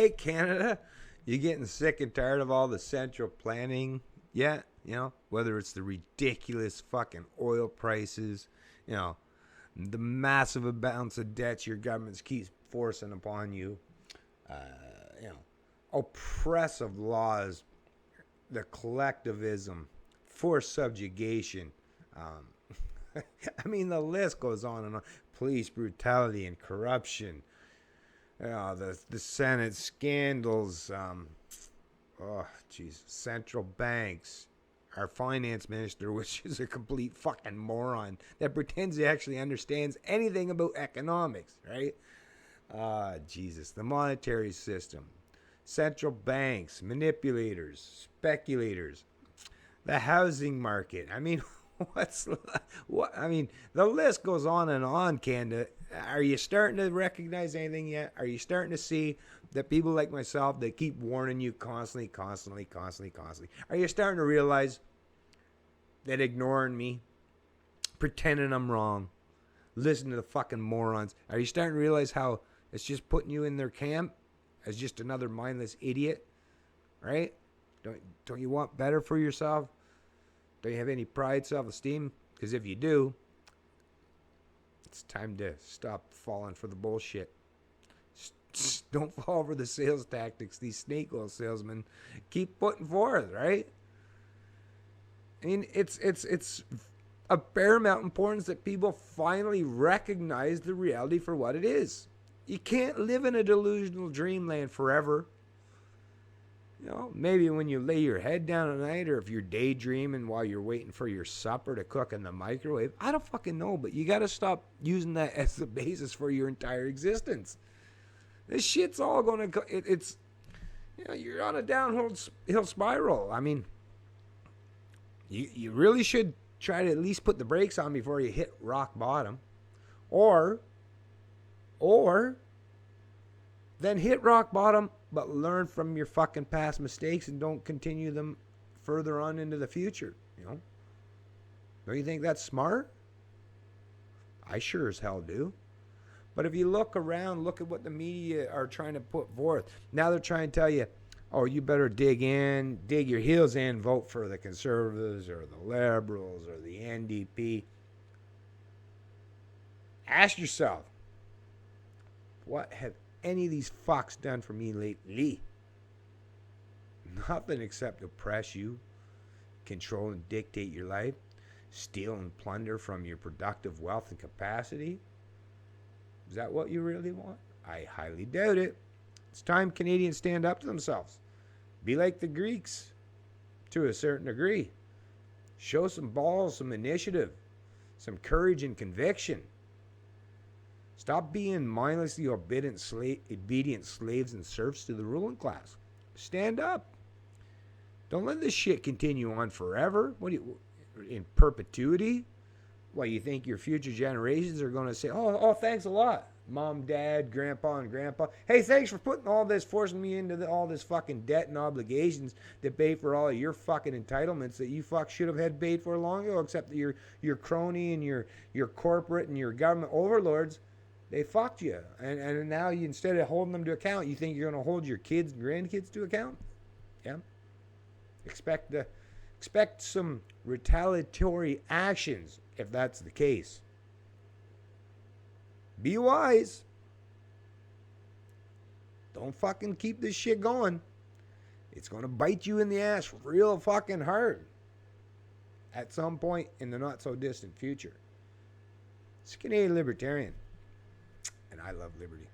Hey, Canada, you getting sick and tired of all the central planning yet? Whether it's the ridiculous fucking oil prices, you know, the massive amounts of debts your governments keeps forcing upon you, uh, you know, oppressive laws, the collectivism, forced subjugation. I mean, the list goes on and on. Police brutality and corruption. The Senate scandals. Oh, jeez. Central banks. Our finance minister, which is a complete fucking moron that pretends he actually understands anything about economics, right? Jesus. The monetary system. Central banks, manipulators, speculators, the housing market. I mean, the list goes on and on, Canada. Are you starting to recognize anything yet? Are you starting to see that people like myself that keep warning you constantly? Are you starting to realize that ignoring me, pretending I'm wrong, listening to the fucking morons, are you starting to realize how it's just putting you in their camp as just another mindless idiot, right? Don't you want better for yourself? Don't you have any pride, self-esteem? Because if you do, it's time to stop falling for the bullshit. Don't fall for the sales tactics these snake oil salesmen keep putting forth, right? I mean, it's of paramount importance that people finally recognize the reality for what it is. You can't live in a delusional dreamland forever. Maybe when you lay your head down at night, or if you're daydreaming while you're waiting for your supper to cook in the microwave. I don't fucking know, but you got to stop using that as the basis for your entire existence. This shit's all going to... It's... you're on a downhill spiral. I mean, you really should try to at least put the brakes on before you hit rock bottom. Or then hit rock bottom, but learn from your fucking past mistakes and don't continue them further on into the future. Don't you think that's smart? I sure as hell do. But if you look around, look at what the media are trying to put forth. Now they're trying to tell you, oh, you better dig your heels in, vote for the Conservatives or the Liberals or the NDP. Ask yourself, what have any of these fucks done for me lately? Nothing except oppress you, control and dictate your life, steal and plunder from your productive wealth and capacity. Is that what you really want? I highly doubt it. It's time Canadians stand up to themselves. Be like the Greeks, to a certain degree. Show some balls, some initiative, some courage and conviction. Stop being mindlessly obedient slaves and serfs to the ruling class. Stand up. Don't let this shit continue on forever. In perpetuity? What, you think your future generations are going to say, oh, thanks a lot, Mom, Dad, Grandpa, and Grandpa. Hey, thanks for forcing me into all this fucking debt and obligations to pay for all of your fucking entitlements that you should have had paid for long ago, except that your crony and your corporate and your government overlords, they fucked you. And now you, instead of holding them to account, you think you're going to hold your kids and grandkids to account? Yeah. Expect some retaliatory actions if that's the case. Be wise. Don't fucking keep this shit going. It's going to bite you in the ass real fucking hard at some point in the not so distant future. It's Canadian Libertarian, and I love liberty.